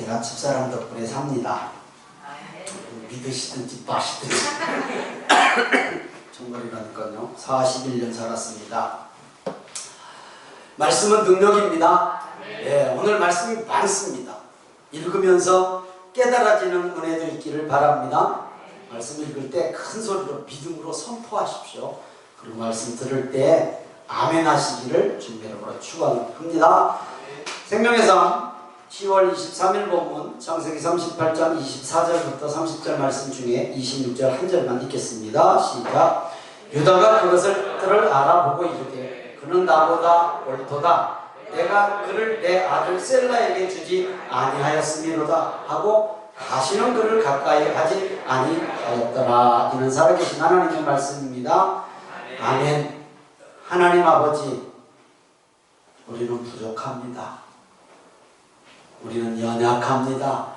제가 집사람 덕분에 삽니다. 믿으시든지 마시든지. 정말이라니까요. 41년 살았습니다. 말씀은 능력입니다. 예, 오늘 말씀이 많습니다. 읽으면서 깨달아지는 은혜도 있기를 바랍니다. 말씀 읽을 때 큰 소리로 믿음으로 선포하십시오. 그리고 말씀 들을 때 아멘 하시기를 주님의 이름으로 축원합니다. 생명의 삶 10월 23일 본문 창세기 38장 24절부터 30절 말씀 중에 26절 한 절만 읽겠습니다. 시작. 유다가 그것을 알아보고 이르되 그는 나보다 옳도다. 내가 그를 내 아들 셀라에게 주지 아니하였음이로다 하고 다시는 그를 가까이 하지 아니하였더라. 이는 살아계신 하나님의 말씀입니다. 아멘. 하나님 아버지, 우리는 부족합니다. 우리는 연약합니다.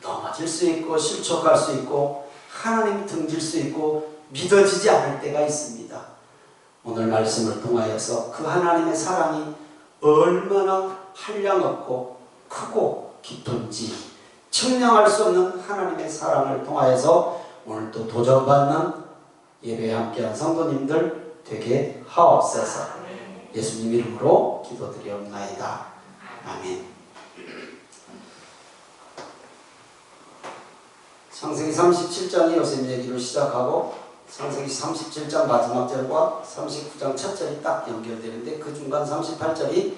넘어질 수 있고 실족할 수 있고 하나님 등질 수 있고 믿어지지 않을 때가 있습니다. 오늘 말씀을 통하여서 그 하나님의 사랑이 얼마나 한량없고 크고 깊은지 측량할 수 없는 하나님의 사랑을 통하여서 오늘 또 도전받는 예배에 함께한 성도님들 되게 하옵소서. 예수님 이름으로 기도드리옵나이다. 아멘. 창세기 37장이 요셉 얘기로 시작하고 창세기 37장 마지막 절과 39장 첫 절이 딱 연결되는데 그 중간 38절이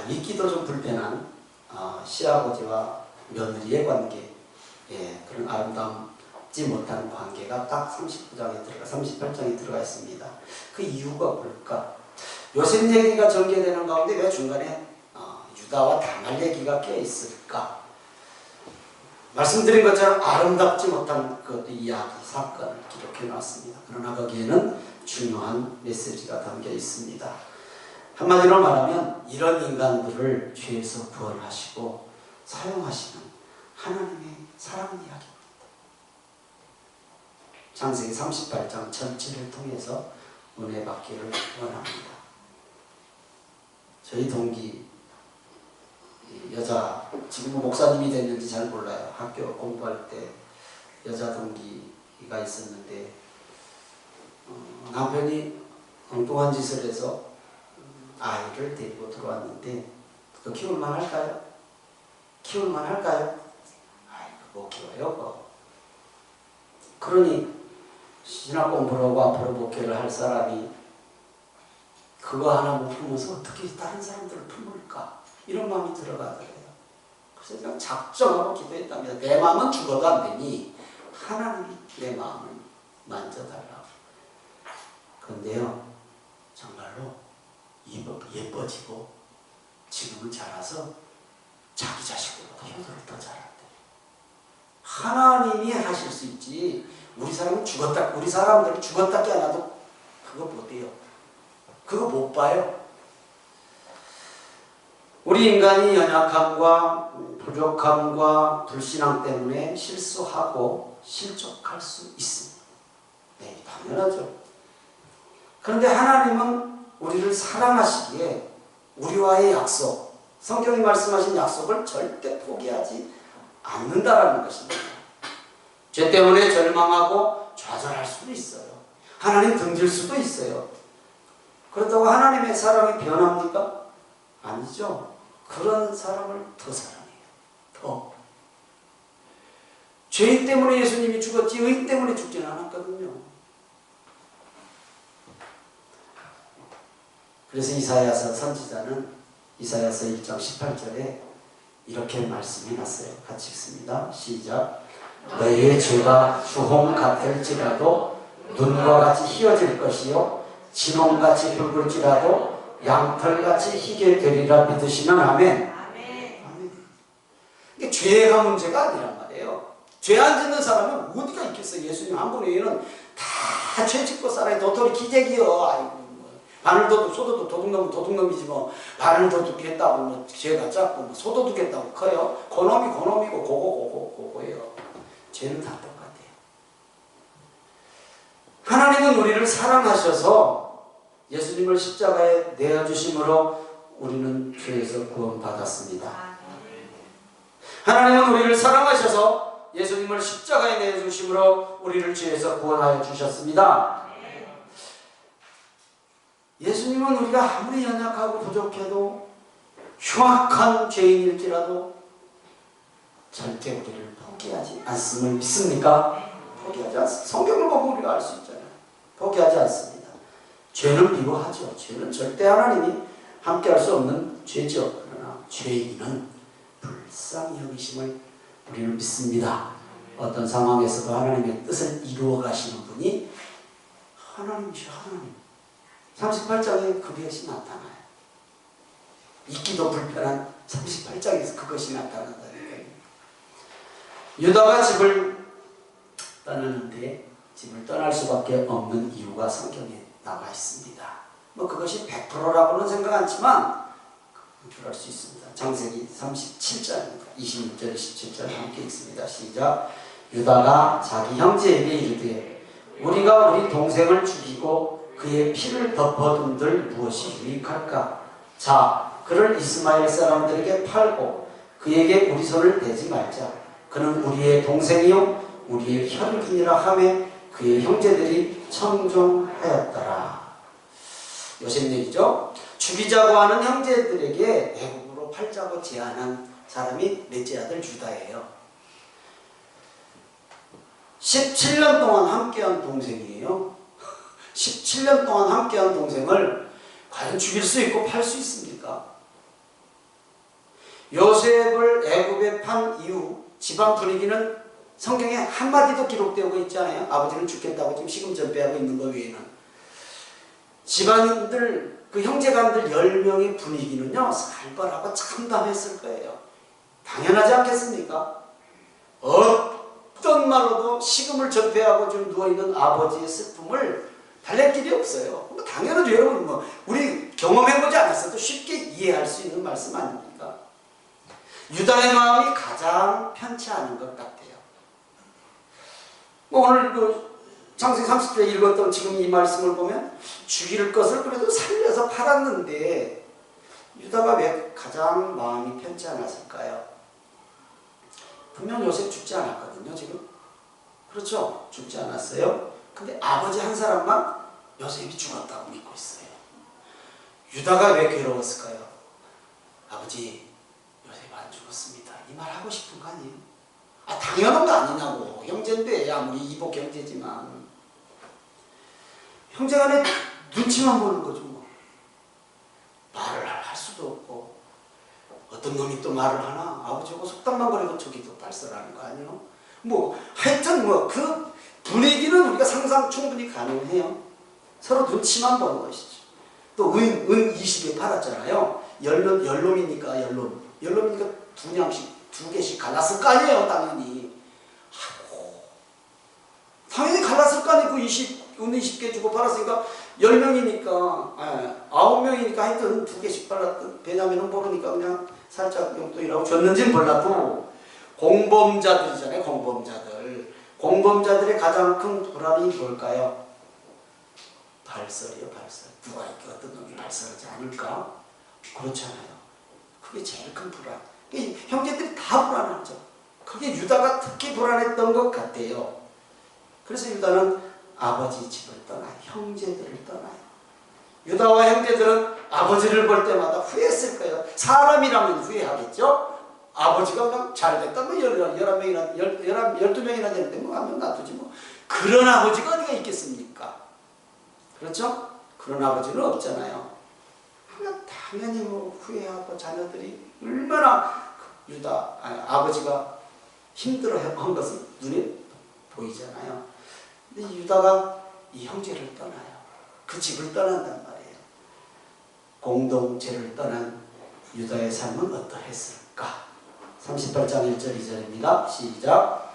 읽기도 좀 불편한 시아버지와 며느리의 관계, 그런 아름답지 못한 관계가 딱 38장에 들어가 있습니다. 그 이유가 뭘까? 요셉 얘기가 전개되는 가운데 왜 중간에 유다와 다말 얘기가 껴 있을까? 말씀드린 것처럼 아름답지 못한 그 이야기, 사건을 기록해 놨습니다. 그러나 거기에는 중요한 메시지가 담겨 있습니다. 한마디로 말하면 이런 인간들을 죄에서 구원하시고 사용하시는 하나님의 사랑 이야기입니다. 창세기 38장 전체를 통해서 은혜 받기를 원합니다. 저희 동기 여자, 지금 목사님이 됐는지 잘 몰라요. 학교 공부할 때 여자 동기가 있었는데 남편이 엉뚱한 짓을 해서 아이를 데리고 들어왔는데 그거 키울만 할까요? 키울만 할까요? 아이, 그거 키워요, 그거. 그러니 신학 공부를 하고 앞으로 목회를 할 사람이 그거 하나 못 품어서 어떻게 다른 사람들을 품을까? 이런 마음이 들어가더래요. 그래서 그냥 작정하고 기도했답니다. 내 마음은 죽어도 안 되니 하나님이 내 마음을 만져달라고. 그런데요, 정말로 예뻐지고 지금은 자라서 자기 자식보다 효도를 더 잘한대. 하나님이 하실 수 있지. 우리 사람들은 죽었다께 안 해도 그거 못해요. 그거 못 봐요. 우리 인간이 연약함과 부족함과 불신앙 때문에 실수하고 실족할 수 있습니다. 네, 당연하죠. 그런데 하나님은 우리를 사랑하시기에 우리와의 약속, 성경이 말씀하신 약속을 절대 포기하지 않는다라는 것입니다. 죄 때문에 절망하고 좌절할 수도 있어요. 하나님 등질 수도 있어요. 그렇다고 하나님의 사랑이 변합니까? 아니죠. 그런 사람을 더 사랑해요. 더. 죄 때문에 예수님이 죽었지 의 때문에 죽지는 않았거든요. 그래서 이사야서 선지자는 이사야서 1장 18절에 이렇게 말씀해놨어요. 같이 읽습니다. 시작. 너희의 죄가 주홍 같을지라도 눈과 같이 희어질 것이요 진홍같이 붉을지라도 양털같이 희게 되리라 믿으시면 아멘. 아멘. 이게 죄가 문제가 아니란 말이에요. 죄 안 짓는 사람은 어디가 있겠어요. 예수님 한 분 외에는 다 죄 짓고 살아요. 도토리 기재기요. 아이고, 바늘도둑, 소도둑, 도둑놈은 도둑놈이지 뭐 바늘도둑했다고 뭐 죄가 작고 뭐 소도둑했다고 커요. 고놈이고 고고예요. 죄는 다 똑같아요. 하나님은 우리를 사랑하셔서 예수님을 십자가에 내어주심으로 우리는 죄에서 구원받았습니다. 하나님은 우리를 사랑하셔서 예수님을 십자가에 내주심으로 우리를 죄에서 구원하여 주셨습니다. 예수님은 우리가 아무리 연약하고 부족해도 흉악한 죄인일지라도 절대 우리를 포기하지 않음을 믿습니까? 포기하지 않습니다. 성경을 보고 우리가 알 수 있잖아요. 포기하지 않습니다. 죄는 미워하죠. 죄는 절대 하나님이 함께할 수 없는 죄죠. 그러나 죄인은 불쌍히 여기심을 우리는 믿습니다. 어떤 상황에서도 하나님의 뜻을 이루어 가시는 분이 하나님이시죠. 하나님. 38장에 그것이 나타나요. 잊기도 불편한 38장에서 그것이 나타난다니까요. 유다가 집을 떠나는데 집을 떠날 수밖에 없는 이유가 성경에 나와 있습니다. 뭐 그것이 100%라고는 생각 않지만 그럴 수 있습니다. 창세기 37장 26절 27절 함께 읽습니다. 시작. 유다가 자기 형제에게 이르되 우리가 우리 동생을 죽이고 그의 피를 덮어둔들 무엇이 유익할까? 자, 그를 이스마엘 사람들에게 팔고 그에게 우리 손을 대지 말자. 그는 우리의 동생이요 우리의 혈육이니라 하며 그의 형제들이 청종하였더라. 요셉 얘기죠. 죽이자고 하는 형제들에게 애국으로 팔자고 제안한 사람이 넷째 아들 유다예요. 17년 동안 함께한 동생이에요. 17년 동안 함께한 동생을 과연 죽일 수 있고 팔 수 있습니까? 요셉을 애굽에 판 이후 집안 분위기는 성경에 한마디도 기록되고 있지 않아요? 아버지는 죽겠다고 지금 시금전폐하고 있는 것 외에는. 집안들, 그 형제간들 10명의 분위기는요, 살벌하고 참담했을 거예요. 당연하지 않겠습니까? 어떤 말로도 식음을 전폐하고 좀 누워있는 아버지의 슬픔을 달랠 길이 없어요. 당연하죠. 여러분, 뭐, 우리 경험해보지 않았어도 쉽게 이해할 수 있는 말씀 아닙니까? 유다의 마음이 가장 편치 않은 것 같아요. 뭐 오늘 그 창세기 30절 읽었던 지금 이 말씀을 보면 죽일 것을 그래도 살려서 팔았는데 유다가 왜 가장 마음이 편치 않았을까요? 분명 요셉 죽지 않았거든요, 지금. 그렇죠? 죽지 않았어요. 근데 아버지 한 사람만 요셉이 죽었다고 믿고 있어요. 유다가 왜 괴로웠을까요? 아버지, 요셉 안 죽었습니다. 이 말 하고 싶은 거 아니에요? 아, 당연한 거 아니냐고. 형제인데 아무리 이복 형제지만 형제간에 눈치만 보는 거죠. 뭐. 말을 할 수도 없고 어떤 놈이 또 말을 하나 아버지하고 속담만 거리고 저기도 발설하는 거 아니에요? 뭐 하여튼 뭐 그 분위기는 우리가 상상 충분히 가능해요. 서로 눈치만 보는 것이죠. 또 은 20에 팔았잖아요. 열놈이니까 열놈이니까 두 개씩 갈랐을 거 아니에요. 당연히. 아이고, 당연히 갈랐을 거 아니에요. 은 20개 주고 팔았으니까 10명이니까 9명이니까 하여튼 두 개씩 팔았던. 베냐민은 모르니까 그냥 살짝 용돈이라고 줬는지는 몰라도 공범자들이잖아요. 공범자들의 가장 큰 불안이 뭘까요? 발설이요. 발설. 누가 이렇게 어떤 놈이 발설하지 않을까? 그렇잖아요. 그게 제일 큰 불안. 형제들이 다 불안하죠. 그게 유다가 특히 불안했던 것 같아요. 그래서 유다는 아버지 집을 떠나요. 형제들을 떠나요. 유다와 형제들은 아버지를 볼 때마다 후회했을 거예요. 사람이라면 후회하겠죠. 아버지가 그냥 잘됐다. 뭐 11명이나 12명이나 되는데 뭐 하면 놔두지 뭐. 그런 아버지가 어디가 있겠습니까? 그렇죠? 그런 아버지는 없잖아요. 당연히 뭐 후회하고 자녀들이 얼마나 아버지가 힘들어한 것은 눈에 보이잖아요. 근데 유다가 이 형제를 떠나요. 그 집을 떠난단 말이에요. 공동체를 떠난 유다의 삶은 어떠했을까? 38장 1절 2절입니다. 시작.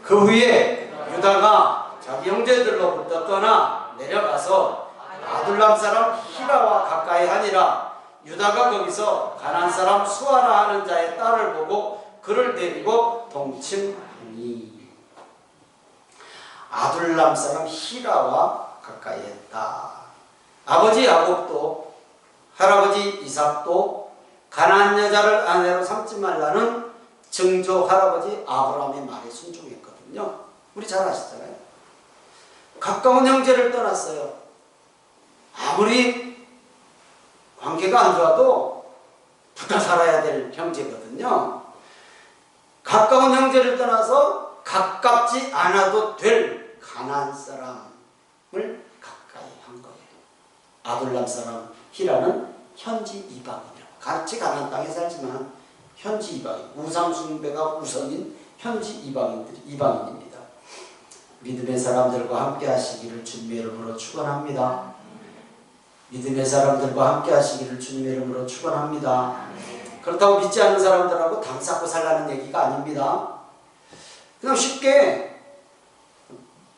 그 후에 유다가 자기 형제들로부터 떠나 내려가서 아둘람 사람 히라와 가까이 하니라. 유다가 거기서 가나안 사람 수아라 하는 자의 딸을 보고 그를 데리고 동침하니. 아둘람 사람 히라와 가까이 했다. 아버지 야곱도 할아버지 이삭도 가나안 여자를 아내로 삼지 말라는 증조 할아버지 아브라함의 말에 순종했거든요. 우리 잘 아시잖아요. 가까운 형제를 떠났어요. 아무리 관계가 안 좋아도 붙어 살아야 될 형제거든요. 가까운 형제를 떠나서 가깝지 않아도 될 가나안 사람을 가까이 한 거예요. 아둘람 사람 히라는 현지 이방인이라고. 같이 가나안 땅에 살지만 현지 이방인, 우상 숭배가 우선인 현지 이방인입니다. 믿음의 사람들과 함께 하시기를 주님의 이름으로 축원합니다. 믿음의 사람들과 함께 하시기를 주님의 이름으로 축원합니다. 그렇다고 믿지 않는 사람들하고 당 쌓고 살라는 얘기가 아닙니다. 그냥 쉽게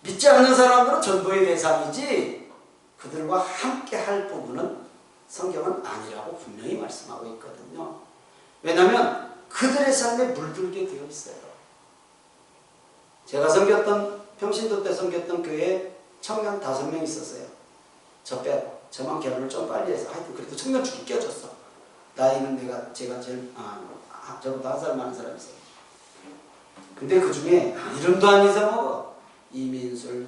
믿지 않는 사람들은 전도의 대상이지 그들과 함께 할 부분은 성경은 아니라고 분명히 말씀하고 있거든요. 왜냐하면 그들의 삶에 물들게 되어 있어요. 제가 평신도 때 섬겼던 교회에 청년 5명 있었어요. 저 빼고. 저만 결혼을 좀 빨리 해서 하여튼 그래도 청년 축이 껴줬어. 나이는 제가 제일 저보다 1살 많은 사람이 있어요. 근데 그 중에 이름도 안 잊어먹어. 이민술,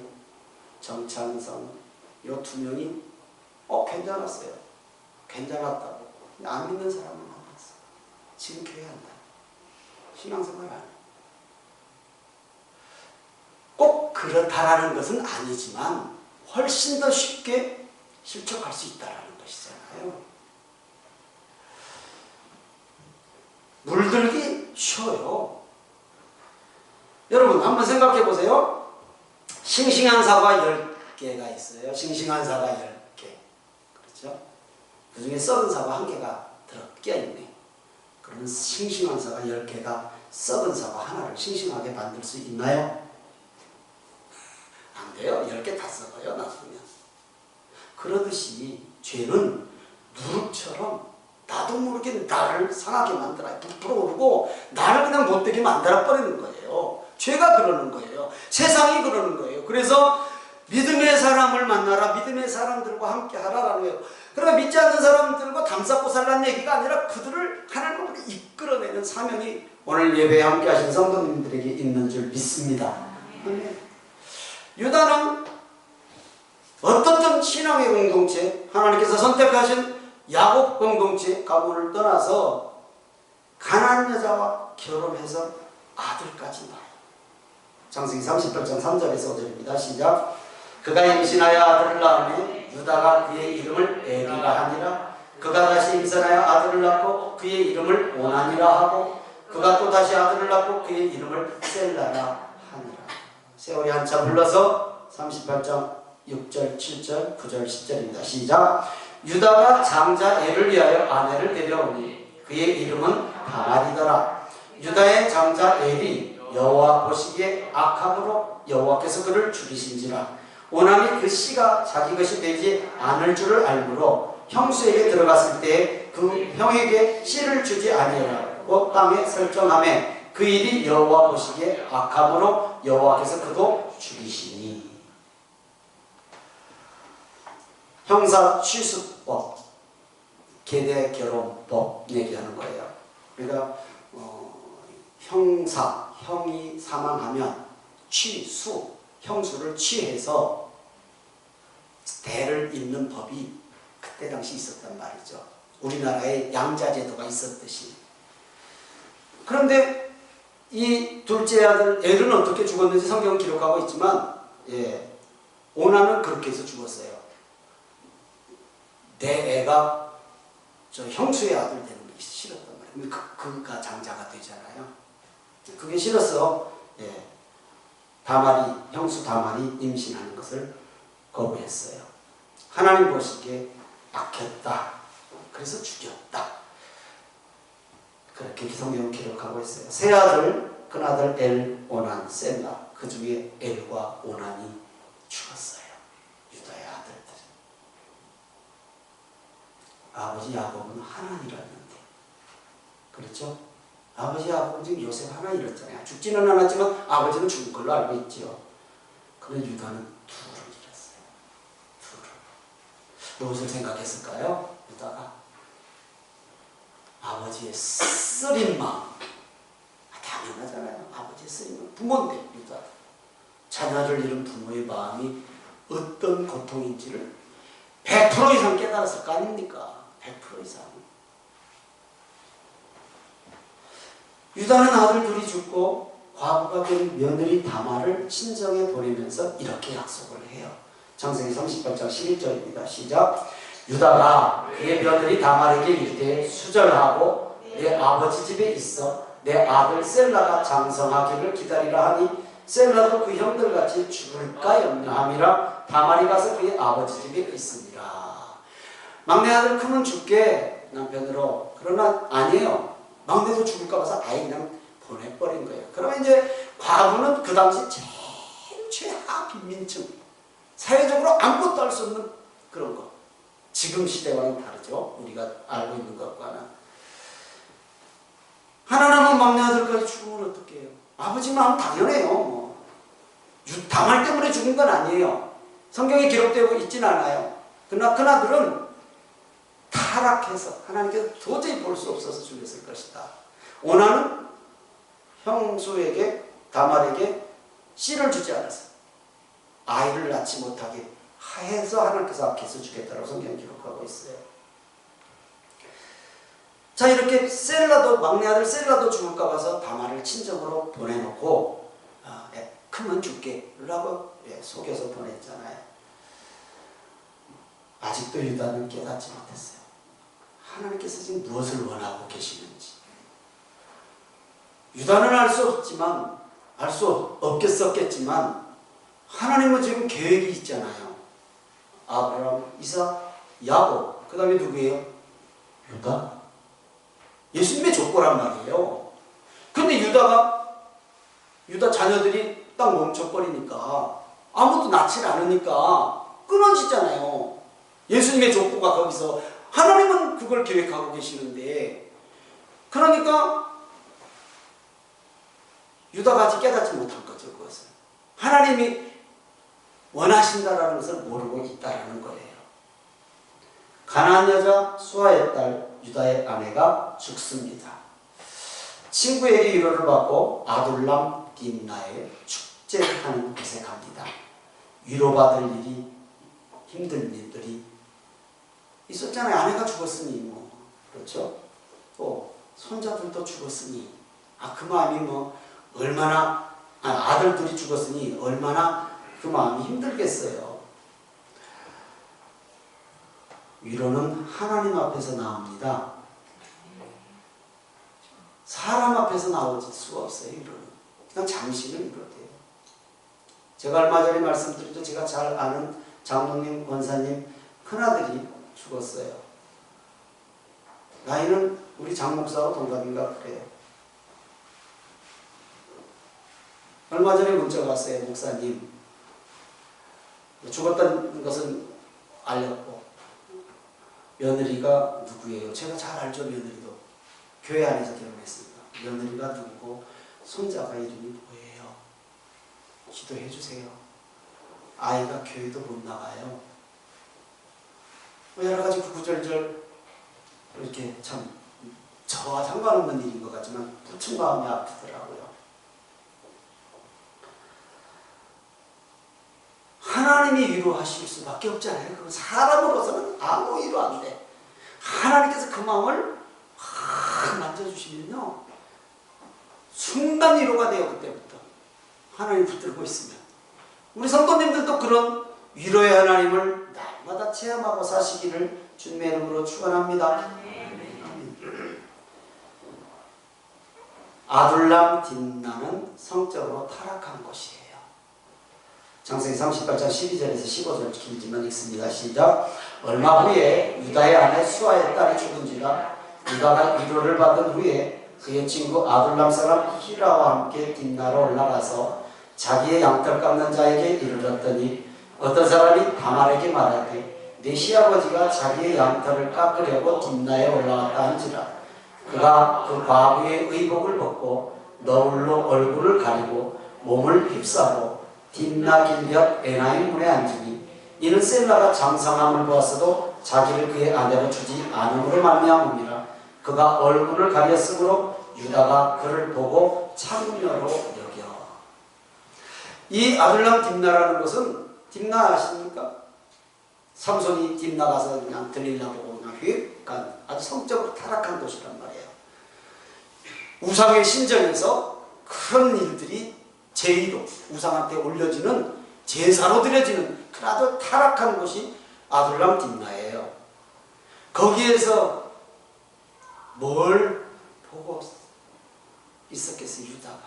정찬성 요 2명이 괜찮았어요. 괜찮았다고. 안 믿는 사람은 만났어. 지금 교회 한다. 신앙생활 안 해. 꼭 그렇다라는 것은 아니지만 훨씬 더 쉽게 실천할 수 있다라는 것이잖아요. 물들기 쉬워요. 여러분 한번 생각해 보세요. 싱싱한 사과 10개가 있어요. 싱싱한 사과 10개. 그렇죠? 그 중에 썩은 사과 1개가 끼어있네. 그러면 싱싱한 사과 10개가 썩은 사과 하나를 싱싱하게 만들 수 있나요? 안 돼요. 10개 다 썩어요. 나중에. 그러듯이 죄는 누룩처럼 나도 모르게 나를 상하게 만들어요. 부풀어 오르고 나를 그냥 못되게 만들어버리는 거예요. 죄가 그러는 거예요. 세상이 그러는 거예요. 그래서 믿음의 사람을 만나라. 믿음의 사람들과 함께 하라라는 거예요. 그러니까 믿지 않는 사람들과 담쌓고 살라는 얘기가 아니라 그들을 하나님으로 이끌어내는 사명이 오늘 예배에 함께 하신 성도님들에게 있는 줄 믿습니다. 유다는 어떻든 신앙의 공동체, 하나님께서 선택하신 야곱 공동체 가문을 떠나서 가나안 여자와 결혼해서 아들까지 낳아요. 창세기 38장 3절에서 5절입니다. 시작. 그가 임신하여 아들을 낳으며 유다가 그의 이름을 에리라 하니라. 그가 다시 임신하여 아들을 낳고 그의 이름을 오난이라 하고 그가 또 다시 아들을 낳고 그의 이름을 셀라라 하니라. 세월이 한참 흘러서 38장 6절, 7절, 9절, 10절입니다. 시작. 유다가 장자 엘을 위하여 아내를 데려오니 그의 이름은 다말이더라. 유다의 장자 엘이 여호와 보시기에 악함으로 여호와께서 그를 죽이신지라. 오남이 그 씨가 자기 것이 되지 않을 줄을 알므로 형수에게 들어갔을 때 그 형에게 씨를 주지 아니하라고 땅에 설정하매 그 일이 여호와 보시기에 악함으로 여호와께서 그도 죽이시니. 형사 취수법, 계대 결혼법 얘기하는 거예요. 그러니까 형이 사망하면 취수, 형수를 취해서 대를 잇는 법이 그때 당시 있었단 말이죠. 우리나라에 양자제도가 있었듯이. 그런데 이 둘째 아들 엘은 어떻게 죽었는지 성경은 기록하고 있지만 오나는 그렇게 해서 죽었어요. 내 애가 저 형수의 아들 되는 게 싫었단 말이에요. 근데 그가 장자가 되잖아요. 그게 싫어서 형수 다말이 임신하는 것을 거부했어요. 하나님 보시기에 악했다. 그래서 죽였다. 그렇게 성경은 기록하고 있어요. 세 아들, 큰아들 엘, 오난, 셀라. 그 중에 엘과 오난이 죽었어요. 유다의 아들들. 아버지 야곱은 하나 잃었는데. 그렇죠? 아버지 야곱은 지금 요셉 하나 잃었잖아요. 죽지는 않았지만 아버지는 죽은 걸로 알고 있죠. 그런데 유다는 둘을 잃었어요. 둘을. 무엇을 생각했을까요? 유다가 아버지의 쓰린 마음, 됐어요. 부모인데 유다. 자녀를 잃은 부모의 마음이 어떤 고통인지를 100% 이상 깨달았을 거 아닙니까? 100% 이상. 유다는 아들 둘이 죽고 과부가 된 며느리 다말을 친정에 보내면서 이렇게 약속을 해요. 창세기 38장 11절입니다. 시작. 유다가 그의 며느리 다말에게 이르되 수절하고 내 아버지 집에 있어 내 아들 셀라가 장성하기를 기다리라 하니 셀라도 그 형들같이 죽을까 염려함이라 다말이 가서 그의 아버지 집에 있으니라. 막내 아들 크면 죽게 남편으로. 그러나 아니에요. 막내도 죽을까 봐서 아예 그냥 보내버린 거예요. 그러면 이제 과부는 그 당시 제일 최하 빈민층, 사회적으로 아무것도 할 수 없는 그런 거. 지금 시대와는 다르죠. 우리가 알고 있는 것과는. 하나님은 막내 아들까지 죽으면 어떻게 해요? 아버지 마음 당연해요. 뭐. 다말 때문에 죽은 건 아니에요. 성경에 기록되고 있지는 않아요. 그러나 그나들은 타락해서 하나님께서 도저히 볼 수 없어서 죽였을 것이다. 오나는 형수에게 다말에게 씨를 주지 않았어요. 아이를 낳지 못하게 해서 하나님께서 아껴서 주겠다고 성경에 기록하고 있어요. 자, 이렇게 셀라도 막내 아들 셀라도 죽을까 봐서 다말을 친정으로 보내놓고 크면 죽게 라고 속여서 보냈잖아요. 아직도 유다는 깨닫지 못했어요. 하나님께서 지금 무엇을 원하고 계시는지. 유다는 알 수 없지만, 알 수 없겠었겠지만 하나님은 지금 계획이 있잖아요. 아브라함, 이삭, 야곱, 그 다음에 누구예요? 유다. 예수님의 족보란 말이에요. 근데 유다 자녀들이 딱 멈춰버리니까, 아무도 낳지 않으니까 끊어지잖아요. 예수님의 족보가 거기서. 하나님은 그걸 계획하고 계시는데, 그러니까 유다가 아직 깨닫지 못한 거죠. 그것을 하나님이 원하신다라는 것을 모르고 있다라는 거예요. 가나안 여자 수아의 딸 유다의 아내가 죽습니다. 친구에게 위로를 받고 아둘람 딥나에 축제하는 곳에 갑니다. 위로받을 일이 힘든 일들이 있었잖아요. 아내가 죽었으니 뭐 그렇죠. 또 손자들도 죽었으니 그 마음이 뭐 얼마나 아들들이 죽었으니 얼마나 그 마음이 힘들겠어요. 위로는 하나님 앞에서 나옵니다. 사람 앞에서 나올 수가 없어요. 위로는 그냥 잠시는 위로돼요. 제가 얼마 전에 말씀드렸죠. 제가 잘 아는 장로님, 권사님 큰아들이 죽었어요. 나이는 우리 장목사와 동갑인가 그래요. 얼마 전에 문자가 왔어요. 목사님, 죽었다는 것은 알렸고 며느리가 누구예요? 제가 잘 알죠. 며느리도 교회 안에서 결혼했습니다. 며느리가 누구고 손자가 이름이 뭐예요? 기도해 주세요. 아이가 교회도 못 나가요. 여러 가지 구구절절 이렇게 참 저와 상관없는 일인 것 같지만 무척 마음이 아프더라고요. 하나님이 위로하실 수밖에 없잖아요. 그건 사람으로서는 아무 위로 안 돼. 하나님께서 그 마음을 만져주시면요, 순간 위로가 돼요. 그때부터 하나님 붙들고 있으면. 우리 성도님들도 그런 위로의 하나님을 날마다 체험하고 사시기를 주님의 이름으로 축원합니다. 아둘람 딥나는 성적으로 타락한 곳이에요. 창세기 38장 12절에서 15절 길지만 읽습니다. 시작. 얼마 후에 유다의 아내 수아의 딸이 죽은지라 유다가 위로를 받은 후에 그의 친구 아둘람 사람 히라와 함께 딥나로 올라가서 자기의 양털 깎는 자에게 이르렀더니 어떤 사람이 다말에게 말하되 내 시아버지가 자기의 양털을 깎으려고 딥나에 올라왔다 한지라. 그가 그 과부의 의복을 벗고 너울로 얼굴을 가리고 몸을 휩싸고 딥나 길곁 에나임 문에 앉으니 이는 셀라가 장성함을 보았어도 자기를 그의 아내로 주지 않음으로 말미암음이라. 그가 얼굴을 가렸으므로 유다가 그를 보고 창녀로 여겼더라. 이 아둘람 딥나라는 것은, 딥나 아십니까? 삼손이 딥나 가서 그냥 들리려고 그냥 휙 간 아주 성적으로 타락한 도시란 말이에요. 우상의 신전에서 그런 일들이 제의로 우상한테 올려지는, 제사로 드려지는 아주 타락한 곳이 아둘람 딥나예요. 거기에서 뭘 보고 있었겠어요, 유다가?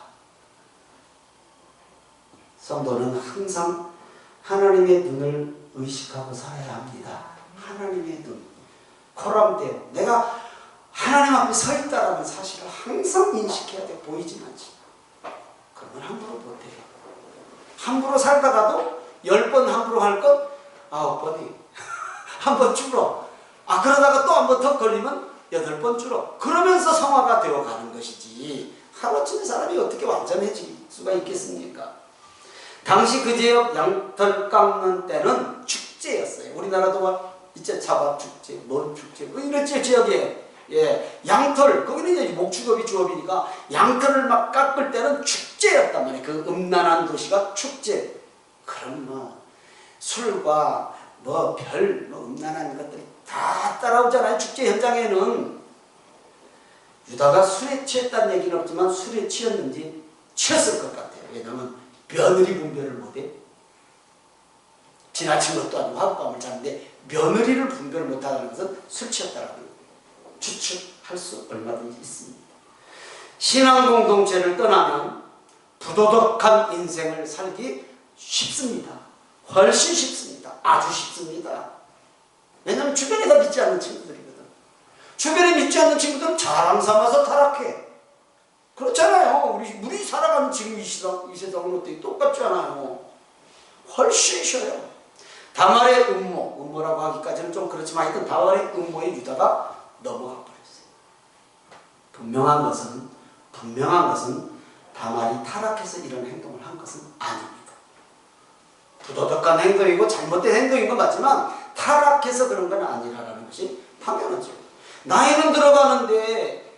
성도는 항상 하나님의 눈을 의식하고 살아야 합니다. 하나님의 눈. 코람데오. 내가 하나님 앞에 서 있다라는 사실을 항상 인식해야 돼. 보이진 않지. 그러면 함부로 못해요. 함부로 살다가도 10번 함부로 할 것 9번이 한 번 줄어. 그러다가 또 한 번 더 걸리면 8번 줄어. 그러면서 성화가 되어가는 것이지, 하루아침에 사람이 어떻게 완전해질 수가 있겠습니까? 당시 그 지역 양털 깎는 때는 축제였어요. 우리나라도 이제 자바 축제, 뭔 축제, 이런 지역에, 예, 양털, 거기는 이제 목축업이 주업이니까 양털을 막 깎을 때는 축제였단 말이에요. 그 음란한 도시가 축제. 그럼 뭐 술과 뭐 음란한 것들이 다 따라오잖아요. 축제 현장에는. 유다가 술에 취했다는 얘기는 없지만 술에 취했는지 취했을 것 같아요. 왜냐하면 며느리 분별을 못해. 지나친 것도 아니고 하룻밤을 자는데 며느리를 분별을 못하는 것은 술 취했다라고 추측할 수 얼마든지 있습니다. 신앙 공동체를 떠나면 부도덕한 인생을 살기 쉽습니다. 훨씬 쉽습니다. 아주 쉽습니다. 왜냐하면 주변에 다 믿지 않는 친구들이거든. 주변에 믿지 않는 친구들은 자랑 삼아서 타락해. 그렇잖아요. 우리 살아가는 지금 이 세상은 어떻게 똑같지 않아요. 훨씬 쉬워요. 다말의 음모라고 하기까지는 좀 그렇지만 하여튼 다말의 음모에 유다가 넘어가 버렸어요. 분명한 것은 다말이 타락해서 이런 행동을 한 것은 아닙니다. 부도덕한 행동이고 잘못된 행동인 건 맞지만 타락해서 그런 건 아니라는 것이 당연하죠. 나이는 들어가는데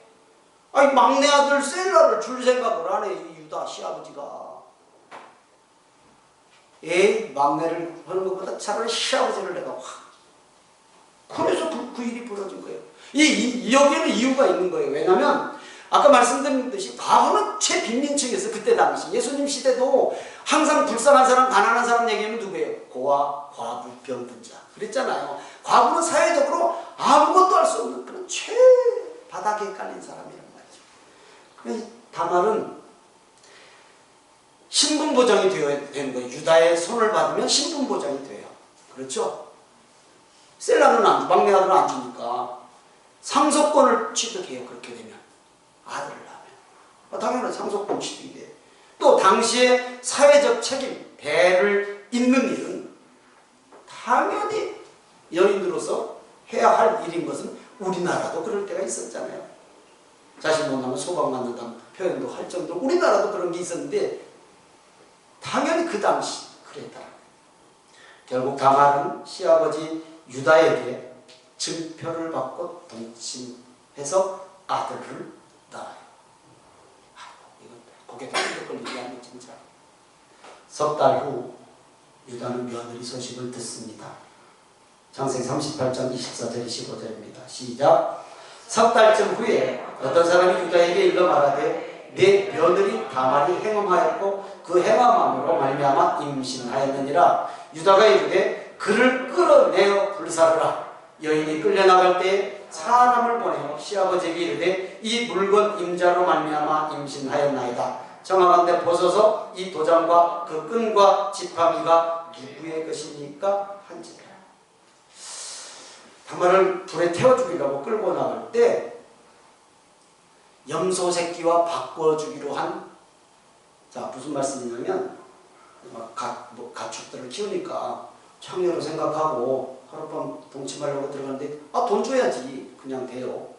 막내 아들 셀라를 줄 생각을 안 해. 이 유다 시아버지가. 막내를 하는 것보다 차라리 시아버지를 내가 그래서 그 일이 벌어진 거예요. 여기에는 이유가 있는 거예요. 왜냐하면 아까 말씀드린 듯이 과거는 최빈민층이었어요. 그때 당시 예수님 시대도 항상 불쌍한 사람, 가난한 사람 얘기하면 누구예요? 고아, 과부, 병든 자. 그랬잖아요. 과부는 사회적으로 아무것도 할 수 없는 그런 최바닥에 깔린 사람이란 말이죠. 다말은 신분 보장이 되어야 되는 거예요. 유다의 손을 받으면 신분 보장이 돼요. 그렇죠? 셀라는 막내 아들은 안 주니까 상속권을 취득해요. 그렇게 되면 아들을 낳으면 당연히 상속권 취득이 돼요. 또 당시의 사회적 책임, 배를 잇는 일은 당연히 여인으로서 해야 할 일인 것은 우리나라도 그럴 때가 있었잖아요. 자식 못 낳으면 소방 맞는다는 표현도 할 정도로 우리나라도 그런 게 있었는데 당연히 그 당시 그랬다. 결국 다말은 시아버지 유다에게 증표를 받고 동침해서 아들을 낳아요. 이건 고개도 흔들 걸리지 않는 진짜. 석 달 후 유다는 며느리 소식을 듣습니다. 창세기 38장 24절 25절입니다. 시작. 석 달쯤 후에 어떤 사람이 유다에게 일러 말하되 내 며느리 다말이 행음하였고 그 행함으로 말미암아 임신하였느니라. 유다가 이르되 그를 끌어내어 불사르라. 여인이 끌려나갈 때 사람을 보내어 시아버지에게 이르되 이 물건 임자로 말미암아 임신하였나이다. 정하건대 보소서 이 도장과 그 끈과 지팡이가 누구의 것입니까? 한지라. 다말을 불에 태워 죽이려고 끌고 나갈 때 염소 새끼와 바꿔주기로 한, 자 무슨 말씀이냐면 가축들을 키우니까 청년으로 생각하고 하룻밤 동침하려고 들어갔는데 돈 줘야지 그냥 돼요.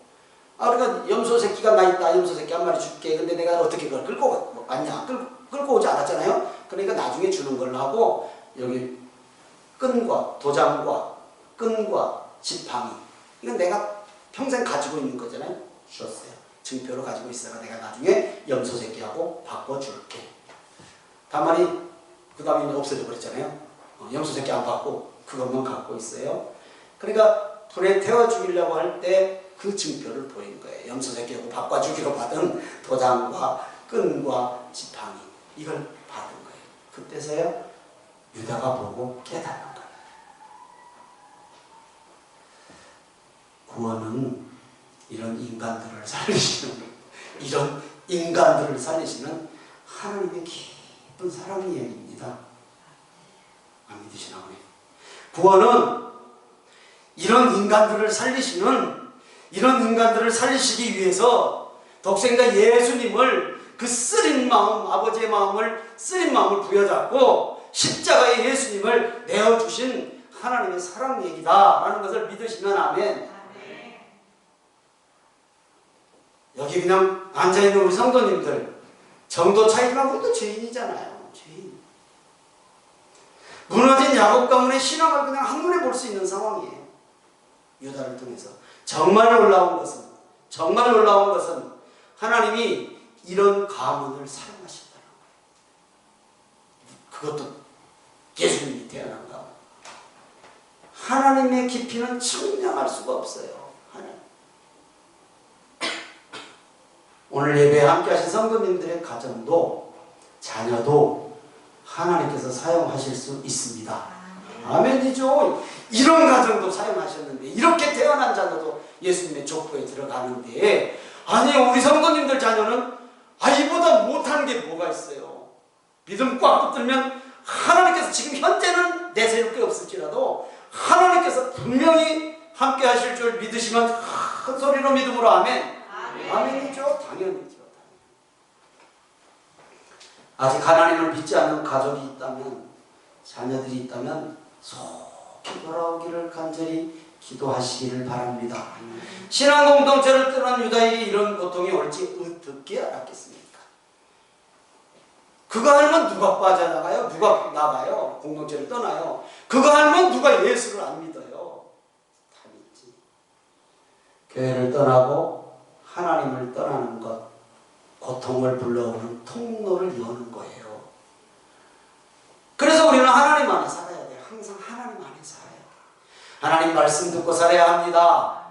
그러니까 염소 새끼가 나 있다. 염소 새끼 한 마리 줄게. 근데 내가 어떻게 그걸 끌고 왔냐? 끌고 오지 않았잖아요. 그러니까 나중에 주는 걸로 하고 여기 끈과 도장과 끈과 지팡이 이건 내가 평생 가지고 있는 거잖아요. 주었어요. 증표로 가지고 있어가 내가 나중에 염소 새끼하고 바꿔줄게. 다말이 베냐민이 없어져 버렸잖아요. 염소새끼 안 받고 그것만 갖고 있어요. 그러니까 불에 태워 죽이려고 할 때 그 증표를 보인 거예요. 염소새끼하고 바꿔주기로 받은 도장과 끈과 지팡이, 이걸 받은 거예요. 그때서야 유다가 보고 깨달은 거예요. 구원은 이런 인간들을 살리시는 하나님의 깊은 사랑 이야기입니다. 안 믿으시나 보네. 구원은 이런 인간들을 살리시기 위해서 독생자 예수님을 그 쓰린 마음, 아버지의 마음을 쓰린 마음을 부여잡고 십자가에 예수님을 내어주신 하나님의 사랑 얘기다라는 것을 믿으시면 아멘. 여기 그냥 앉아있는 우리 성도님들 정도 차이지만 우리도 죄인이잖아요. 죄인. 무너진 야곱 가문의 신앙을 그냥 한눈에 볼 수 있는 상황이에요. 유다를 통해서 정말 놀라운 것은 하나님이 이런 가문을 사랑하신다는 거예요. 그것도 예수님이 태어난 가문. 하나님의 깊이는 측량할 수가 없어요. 오늘 예배에 함께 하신 성도님들의 가정도 자녀도 하나님께서 사용하실 수 있습니다. 아멘이죠. 이런 가정도 사용하셨는데, 이렇게 태어난 자녀도 예수님의 족보에 들어가는데, 아니 우리 성도님들 자녀는 아이보다 못한 게 뭐가 있어요. 믿음 꽉 붙들면 하나님께서 지금 현재는 내세울 게 없을지라도 하나님께서 분명히 함께 하실 줄 믿으시면 큰 소리로 믿음으로 아멘. 아멘이죠. 당연히죠. 아직 하나님을 믿지 않는 가족이 있다면, 자녀들이 있다면 속히 돌아오기를 간절히 기도하시기를 바랍니다. 신앙 공동체를 떠난 유다에게 이런 고통이 올지 어떻게 알았겠습니까? 그거 알면 누가 빠져나가요? 누가 나가요? 공동체를 떠나요? 그거 알면 누가 예수를 안 믿어요? 다 믿지. 교회를 떠나고 하나님을 떠나는 것, 고통을 불러오는 통로를 여는 거예요. 그래서 우리는 하나님 안에 살아야 돼요. 항상 하나님 안에 살아야 돼요. 하나님 말씀 듣고 살아야 합니다.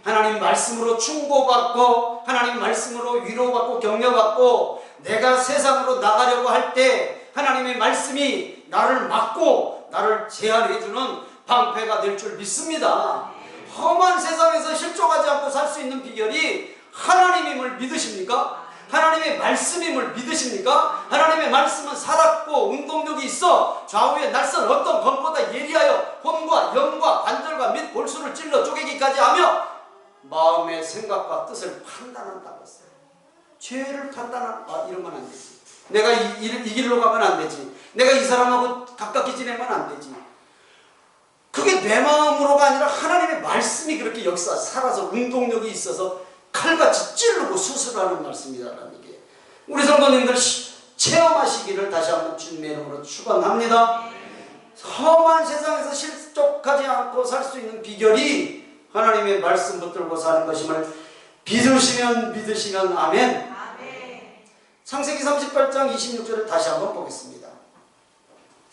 하나님 말씀으로 충고받고, 하나님 말씀으로 위로받고 격려받고, 내가 세상으로 나가려고 할 때 하나님의 말씀이 나를 막고 나를 제한해주는 방패가 될 줄 믿습니다. 험한 세상에서 실족하지 않고 살 수 있는 비결이 하나님임을 믿으십니까? 하나님의 말씀임을 믿으십니까? 하나님의 말씀은 살았고 운동력이 있어 좌우의 날선 어떤 검보다 예리하여 혼과 영과 관절과 및 골수를 찔러 쪼개기까지 하며 마음의 생각과 뜻을 판단한다고 했어요. 죄를 이러면 안 되지. 내가 이 길로 가면 안 되지. 내가 이 사람하고 가깝게 지내면 안 되지. 그게 내 마음으로가 아니라 하나님의 말씀이 그렇게 역사 살아서 운동력이 있어서 칼같이 찌르고 수술하는 말씀이라는 게, 우리 성도님들 체험하시기를 다시 한번 주님의 이름으로 축원합니다. 험한 세상에서 실족하지 않고 살 수 있는 비결이 하나님의 말씀 붙들고 사는 것임을 믿으시면 아멘. 창세기 38장 26절을 다시 한번 보겠습니다.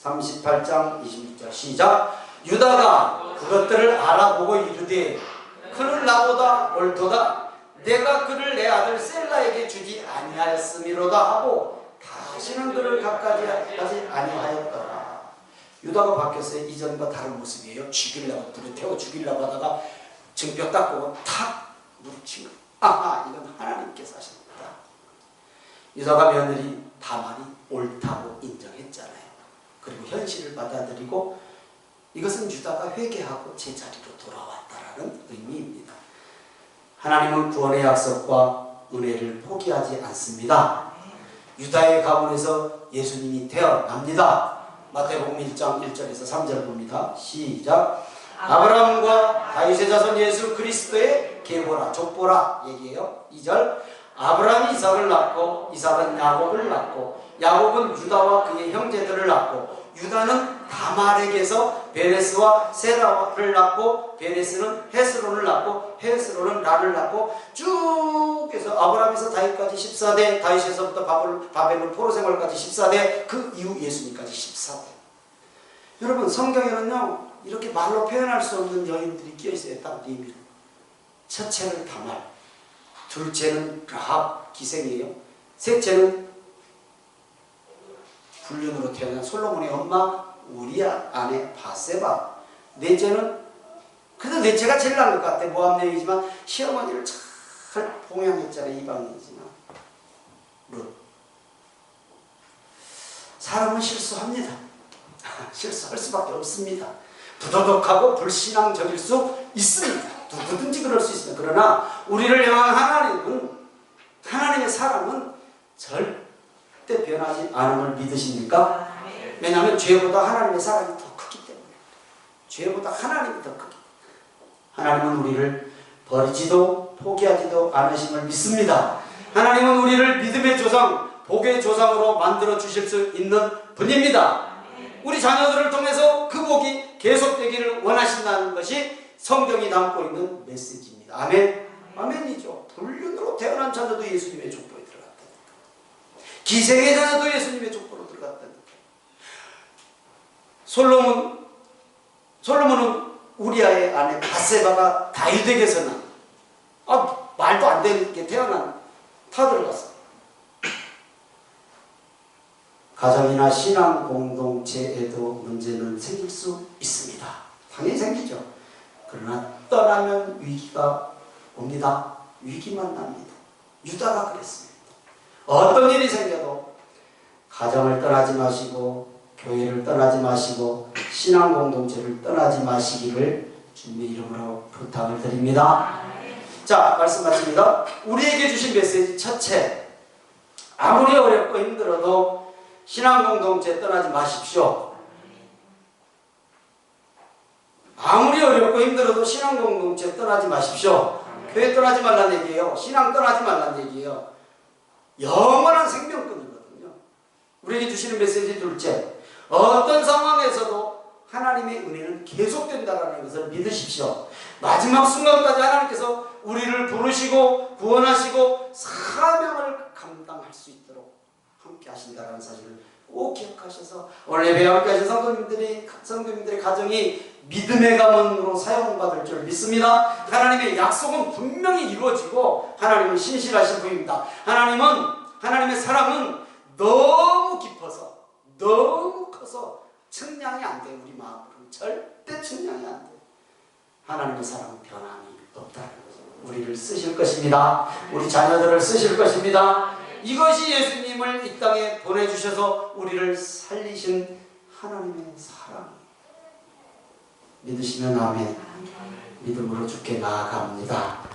38장 26절 시작. 유다가 그것들을 알아보고 이르되 그는 나보다 옳도다. 내가 그를 내 아들 셀라에게 주지 아니하였음이로다 하고 다시는 그를 가까이 하지 아니하였더라. 유다가 바뀌었어요. 이전과 다른 모습이에요. 죽이려고, 불에 태워 죽이려고 하다가 증뼈 닦고 탁 무릎치고, 아하, 이건 하나님께서 하셨다. 유다가 며느리 다말이 옳다고 인정했잖아요. 그리고 현실을 받아들이고 이것은 유다가 회개하고 제자리로 돌아왔다라는 의미입니다. 하나님은 구원의 약속과 은혜를 포기하지 않습니다. 유다의 가문에서 예수님이 태어납니다. 마태복음 1장 1절에서 3절 봅니다. 시작. 아브라함과 다윗의 자손 예수 그리스도의 계보라, 족보라 얘기해요. 2절. 아브라함이 이삭을 낳고 이삭은 야곱을 낳고 야곱은 유다와 그의 형제들을 낳고 유다는 다말에게서 베레스와 세라를 낳고 베레스는 헤스론을 낳고 헤스론은 란을 낳고 쭉 해서 아브라함에서 다윗까지 14대, 다윗에서부터 바벨론 포로 생활까지 14대, 그 이후 예수님까지 14대. 여러분 성경에는요 이렇게 말로 표현할 수 없는 여인들이 끼어있어요. 딱 4명. 첫째는 다말, 둘째는 라합 기생이에요. 셋째는 불륜으로 태어난 솔로몬의 엄마 우리아 아내 바세바. 넷째는 그래도 넷째가 제일 나은 것 같아. 모함 여인이지만 시어머니를 잘 봉양했잖아요. 이방인이지만 룻. 사람은 실수합니다. 실수할 수밖에 없습니다. 부도덕하고 불신앙적일 수 있습니다. 누구든지 그럴 수 있습니다. 그러나 우리를 향한 하나님은, 하나님의 사랑은 절대 변하지 않음을 믿으십니까? 왜냐하면 죄보다 하나님의 사랑이 더 크기 때문에. 죄보다 하나님이 더 크기 때문에. 하나님은 우리를 버리지도 포기하지도 않으심을 믿습니다. 하나님은 우리를 믿음의 조상, 복의 조상으로 만들어 주실 수 있는 분입니다. 우리 자녀들을 통해서 그 복이 계속되기를 원하신다는 것이 성경이 담고 있는 메시지입니다. 아멘. 아멘이죠. 불륜으로 태어난 자녀도 예수님의 족보에 들어갔다니까. 기생의 자녀도 예수님의 족보로 들어갔다니까. 솔로몬은 우리아의 아내 바세바가 다윗에게서 난 말도 안 되는 게 태어난 다 들어갔어요. 가정이나 신앙 공동체에도 문제는 생길 수 있습니다. 당연히 생기죠. 그러나 떠나면 위기가 옵니다. 위기만 납니다. 유다가 그랬습니다. 어떤 일이 생겨도 가정을 떠나지 마시고 교회를 떠나지 마시고 신앙 공동체를 떠나지 마시기를 주님의 이름으로 부탁을 드립니다. 자, 말씀 마칩니다. 우리에게 주신 메시지 첫째, 아무리 어렵고 힘들어도 신앙 공동체 떠나지 마십시오. 아무리 어렵고 힘들어도 신앙 공동체 떠나지 마십시오. 교회 떠나지 말란 얘기예요. 신앙 떠나지 말란 얘기예요. 영원한 생명권이거든요. 우리에게 주시는 메시지 둘째, 어떤 상황에서도 하나님의 은혜는 계속된다는 것을 믿으십시오. 마지막 순간까지 하나님께서 우리를 부르시고 구원하시고 사명을 감당할 수 있도록 함께 하신다는 사실을 꼭 기억하셔서 오늘 예배 함께 하신 성도님들의 가정이 믿음의 가문으로 사용받을 줄 믿습니다. 하나님의 약속은 분명히 이루어지고 하나님은 신실하신 분입니다. 하나님의 사랑은 너무 깊어서 너무 커서 측량이 안 돼요. 우리 마음으로는 절대 측량이 안 돼요. 하나님의 사랑은 변함이 없다는 거죠. 우리를 쓰실 것입니다. 우리 자녀들을 쓰실 것입니다. 이것이 예수님을 이 땅에 보내주셔서 우리를 살리신 하나님의 사랑이에요. 믿으시면 아멘. 믿음으로 주께 나아갑니다.